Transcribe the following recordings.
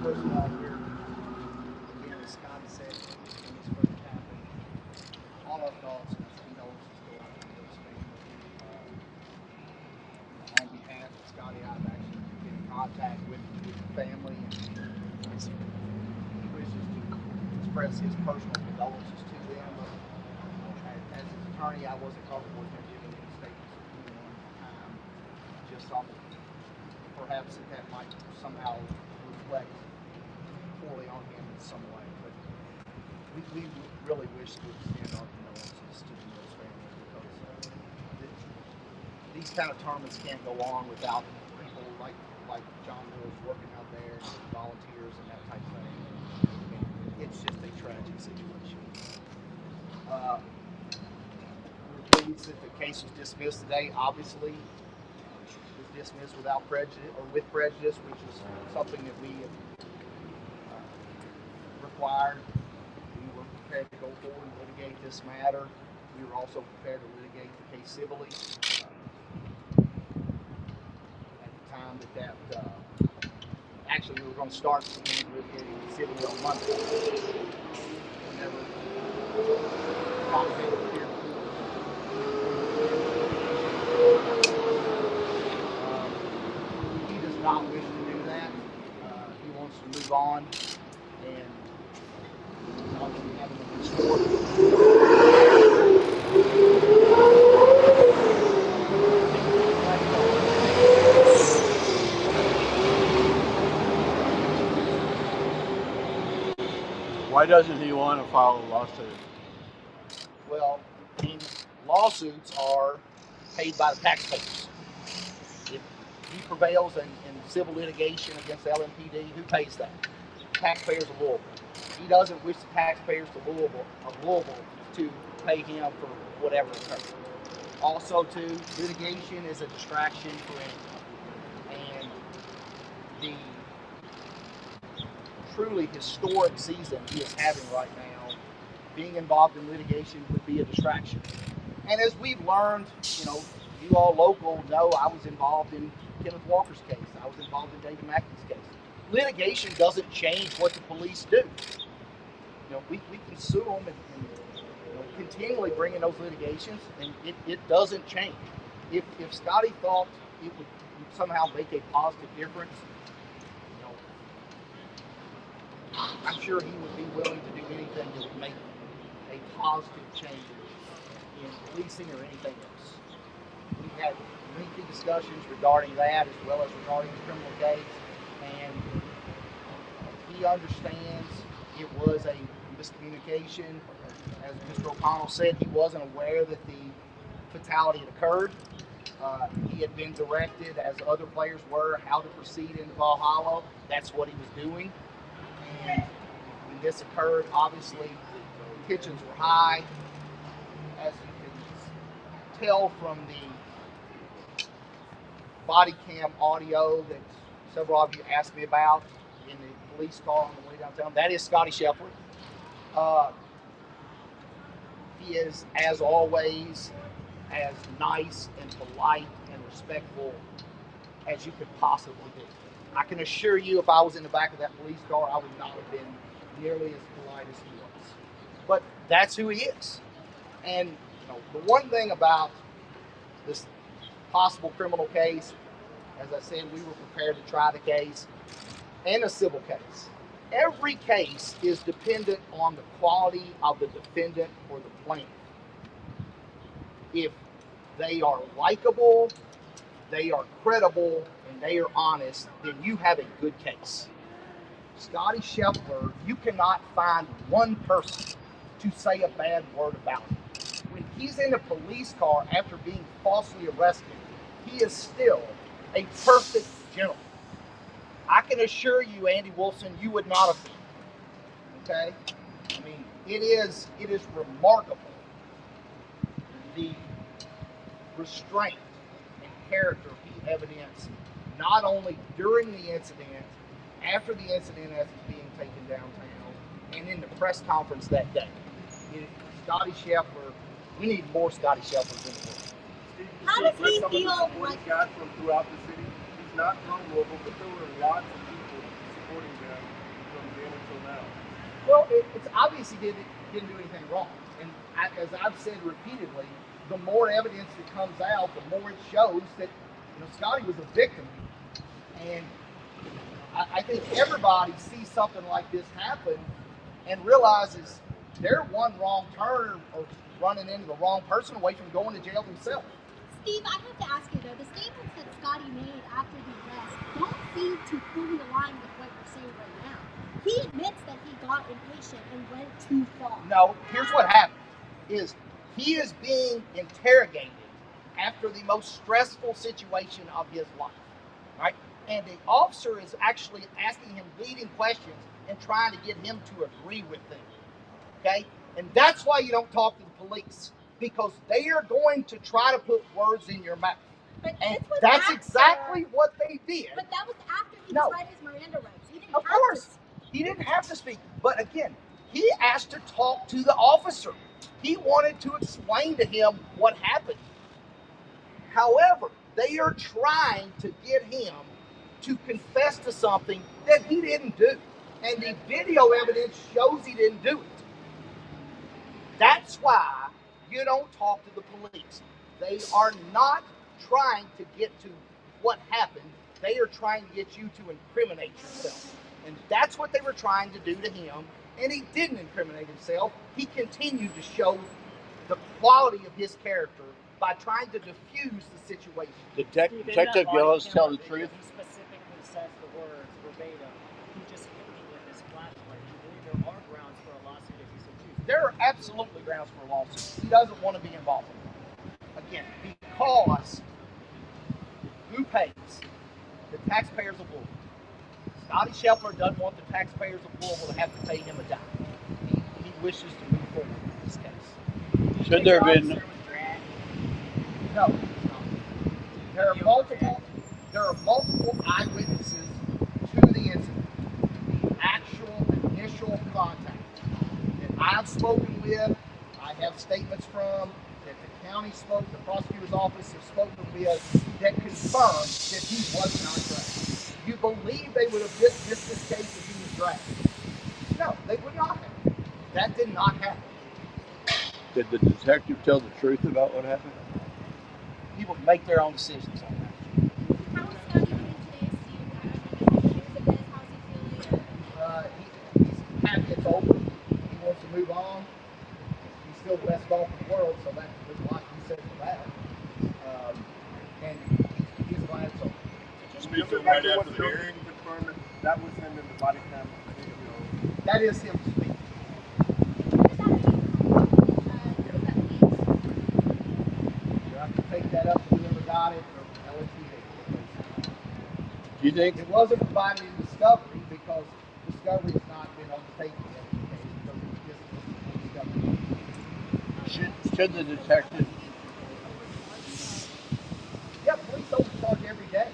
First of all, here, again, as Scottie said, when this first happened, all our thoughts and condolences go out to his family. On behalf of Scottie, I've actually been in contact with the family, and he wishes to express his personal condolences to them. As his attorney, I wasn't comfortable with him giving any statements at any one time, just on perhaps that might somehow reflect poorly on him in some way. But we really wish to extend our condolences to the Mills family, because these kind of tournaments can't go on without people like John Mills working out there, and volunteers and that type of thing. And it's just a tragic situation. We're pleased that the case was dismissed today. Obviously, dismissed without prejudice or with prejudice, which is something that we required. We were prepared to go forward and litigate this matter. We were also prepared to litigate the case civilly. At the time that actually we were going to start litigating civilly on Monday. Whenever complicated appeared not wish to do that. He wants to move on and have him restored. Why doesn't he want to file a lawsuit? Well, lawsuits are paid by the taxpayers. If he prevails in civil litigation against LMPD, who pays that? Taxpayers of Louisville. He doesn't wish the taxpayers of Louisville to pay him for whatever occurred. Also, too, litigation is a distraction for him. And the truly historic season he is having right now, being involved in litigation would be a distraction. And as we've learned, you all local know I was involved in Kenneth Walker's case. I was involved in David Mackey's case. Litigation doesn't change what the police do. We can sue them and continually bring in those litigations, and it doesn't change. If Scottie thought it would somehow make a positive difference, I'm sure he would be willing to do anything that would make a positive change in policing or anything else. We had lengthy discussions regarding that, as well as regarding the criminal case, and he understands it was a miscommunication. As Mr. O'Connell said, he wasn't aware that the fatality had occurred. He had been directed, as other players were, how to proceed in Valhalla. That's what he was doing. And when this occurred, obviously the tensions were high. As you can tell from the body cam audio that several of you asked me about in the police car on the way downtown, that is Scottie Scheffler. He is, as always, as nice and polite and respectful as you could possibly be. I can assure you, if I was in the back of that police car, I would not have been nearly as polite as he was. But that's who he is. And the one thing about this possible criminal case, as I said, we were prepared to try the case, and a civil case. Every case is dependent on the quality of the defendant or the plaintiff. If they are likable, they are credible, and they are honest, then you have a good case. Scottie Scheffler, you cannot find one person to say a bad word about him. When he's in a police car after being falsely arrested, he is still a perfect gentleman. I can assure you, Andy Wilson, you would not have been. Okay? I mean, it is remarkable, the restraint and character he evidenced, not only during the incident, after the incident as it's being taken downtown, and in the press conference that day. Scottie Scheffler, we need more Scottie Schefflers in the world. How does he feel what he got from throughout the city? He's not from Louisville, but there were lots of people supporting them until now? Well, it's obvious he didn't do anything wrong. And as I've said repeatedly, the more evidence that comes out, the more it shows that Scottie was a victim. And I think everybody sees something like this happen and realizes they're one wrong turn or running into the wrong person away from going to jail themselves. Steve, I have to ask you though, the statements that Scottie made after the arrest don't seem to fully align with what you're saying right now. He admits that he got impatient and went too far. No, here's what happened, is he is being interrogated after the most stressful situation of his life, right? And the officer is actually asking him leading questions and trying to get him to agree with them, okay? And that's why you don't talk to the police, because they are going to try to put words in your mouth. But and that's exactly what they did. But that was after he was writing his Miranda rights. He didn't Of course, he didn't have to speak. But again, he asked to talk to the officer. He wanted to explain to him what happened. However, they are trying to get him to confess to something that he didn't do. And the video evidence shows he didn't do it. That's why you don't talk to the police. They are not trying to get to what happened. They are trying to get you to incriminate yourself. And that's what they were trying to do to him. And he didn't incriminate himself. He continued to show the quality of his character by trying to diffuse the situation. Detective Gillis tell the truth? He specifically says the words verbatim. He just hit me with his flashlight. Do you believe there are grounds for a lawsuit if he so chooses? There are absolutely grounds for a lawsuit. He doesn't want to be involved in it. Again, because who pays? The taxpayers of Louisville. Scottie Scheffler doesn't want the taxpayers of Louisville to have to pay him a dime. He wishes to move forward in this case. Should there have been... No, it's not. There are multiple eyewitnesses to the incident. The actual initial contact that I've spoken with, I have statements from, that the county spoke, the prosecutor's office have spoken with, that confirm that he was not dragged. You believe they would have dismissed this case if he was dragged? No, they would not have. That did not happen. Did the detective tell the truth about what happened? People make their own decisions on that. How is Scottie doing today, Steve? News of this, how's he feeling? He's happy it's over. He wants to move on. He's still the best golfer in the world, so there's a lot he said for that. And he's glad it's over. Just speak to him right after the hearing, confirming that was him in the body cam video. That is him speaking. You have to take that up to whoever got it or LSU. Do you think... It wasn't provided in discovery because discovery has not been undertaken yet. Should the detective... Yeah, police overcharge every day.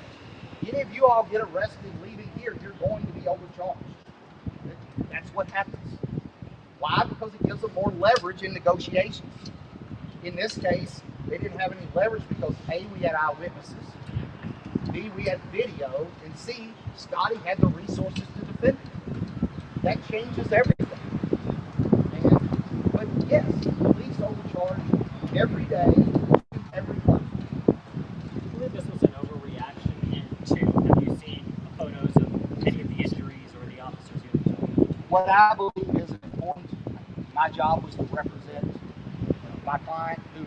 Any of you all get arrested leaving here, you're going to be overcharged. That's what happens. Why? Because it gives them more leverage in negotiations. In this case, they didn't have any leverage because A, we had eyewitnesses, B, we had video, and C, Scottie had the resources to defend it. That changes everything. But yes, police overcharge every day, every place. Do you believe this was an overreaction? And two, have you seen photos of any of the injuries or the officers you What I believe is important, my job was to represent my client, who,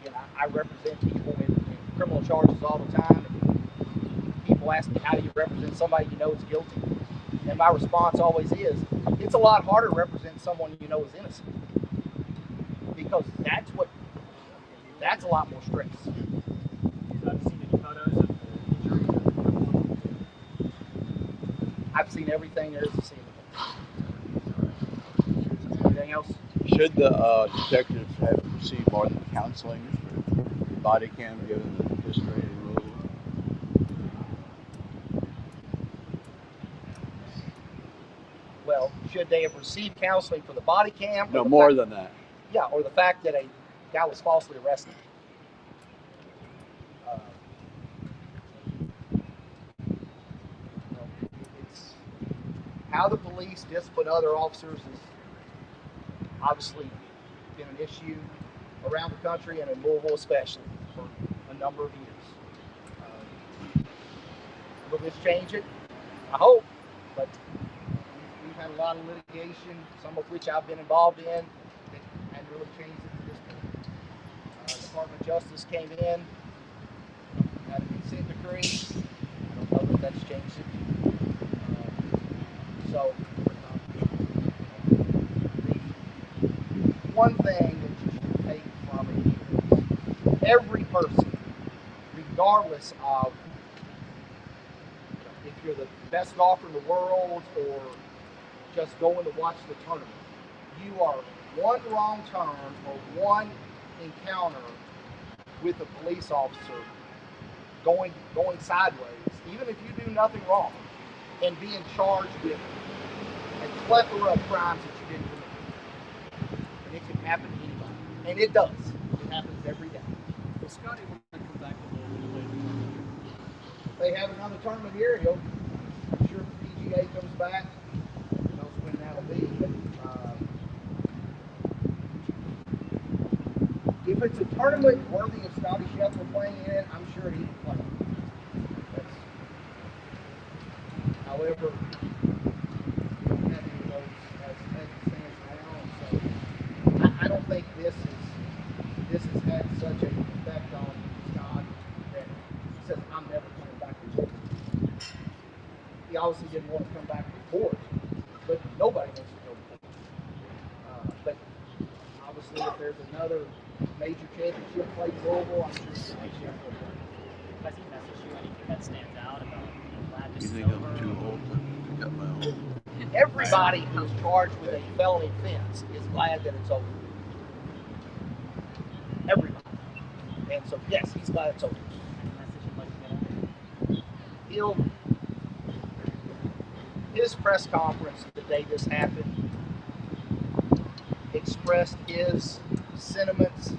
again, I represent people in criminal charges all the time. And people ask me, how do you represent somebody you know is guilty? And my response always is, it's a lot harder to represent someone you know is innocent. Because that's a lot more stress. have you seen any photos of the injuries? I've seen everything there is to see. Anything else? Should the detectives have received more than counseling for body cam given the history in Louisville? Well, should they have received counseling for the body cam? No, more than that. Yeah, or the fact that a guy was falsely arrested. how the police discipline other officers is obviously been an issue around the country and in Louisville especially for a number of years. Will this change it? I hope, but we've had a lot of litigation, some of which I've been involved in, that hadn't really changed it to this point. Department of Justice came in, had a consent decree. I don't know that that's changed it. So, the one thing that you should take from it is every person, regardless of if you're the best golfer in the world or just going to watch the tournament, you are one wrong turn or one encounter with a police officer going sideways, even if you do nothing wrong, and being charged with a plethora of crimes that you didn't commit. And it can happen to anybody. And it does. It happens every day. Well, Scottie will come back to Louisville later. If they have another tournament here, I'm sure if the PGA comes back, who knows when that'll be. But if it's a tournament worthy of Scottie Scheffler playing in it, I'm sure he can play. However, we don't have any of those as it stands now. So I don't think this has had such an effect on Scott that he says, I'm never coming back to court. He obviously didn't want to come back to court, but nobody wants to go to court. But obviously, if there's another major championship played in Louisville, I'm sure Scottie Scheffler will play. Has he messaged you anything that stands out about being glad this You is think over? I'm too old to cut my own? Everybody who's charged with a felony offense is glad that it's over. Everybody. And so, yes, he's glad it's over. Any message you'd like to get out? His press conference the day this happened expressed his sentiments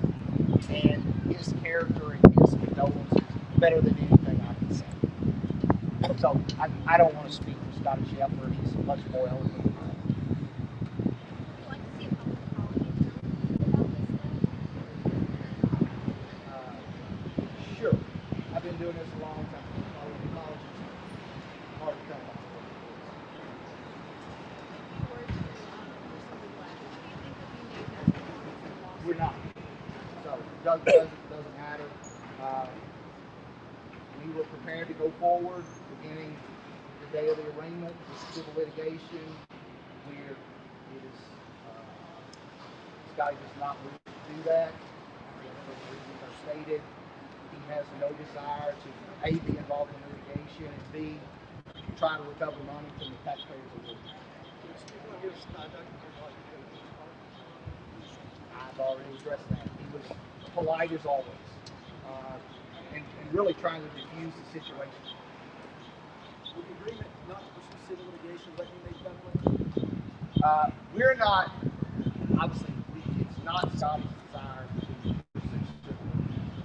and his character and his condolences better than anything I can say. So I don't want to speak for Scottie Scheffler. He's much more eloquent than I am. Would you like to see a public apology about this? Sure. I've been doing this a long time. Apologies. Hard to come by. We're not. So it doesn't matter. We were prepared to go forward beginning the day of the arraignment, the civil litigation, where it is Scottie does not wish to do that. For the reasons are stated. He has no desire to A, be involved in litigation, and B, try to recover money from the taxpayers of Louisville. I've already addressed that. He was polite as always, and really trying to diffuse the situation. With the agreement not to pursue civil litigation, let me make that one. We're not, obviously, it's not Scottie's desire to pursue civil litigation.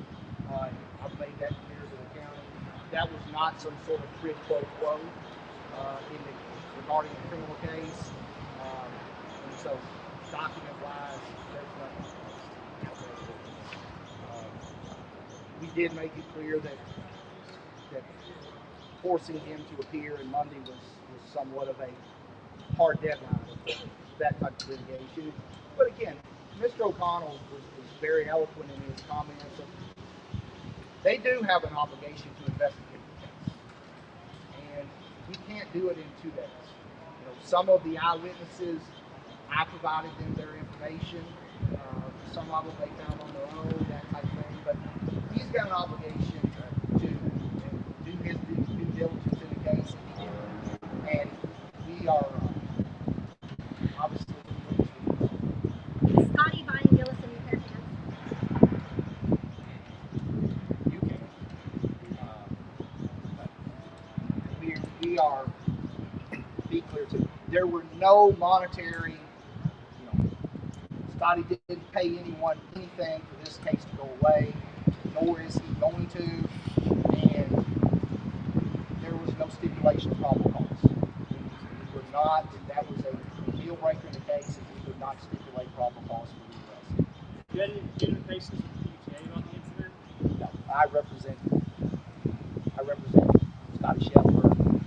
I've made that clear to the county. That was not some sort of quid pro quo regarding the criminal case. And so, document-wise, there's nothing. We did make it clear that forcing him to appear in Monday was somewhat of a hard deadline for that type of litigation. But again, Mr. O'Connell was very eloquent in his comments. They do have an obligation to investigate the case, and we can't do it in 2 days. Some of the eyewitnesses, I provided them their information. Some of them they found on their own, that type of thing. But he's got an obligation to do his due diligence in the case, and we are obviously. Is Scottie buying Gillis a new pair of pants? You can. We are. Be clear too. There were no monetary. Scottie didn't pay anyone anything for this case to go away, nor is he going to, and there was no stipulation of probable cause. It was not, then that was a deal breaker in the case, and we would not stipulate probable cause for the arrest. Do you have any patients with the PGA about the incident? No, I represent Scottie Scheffler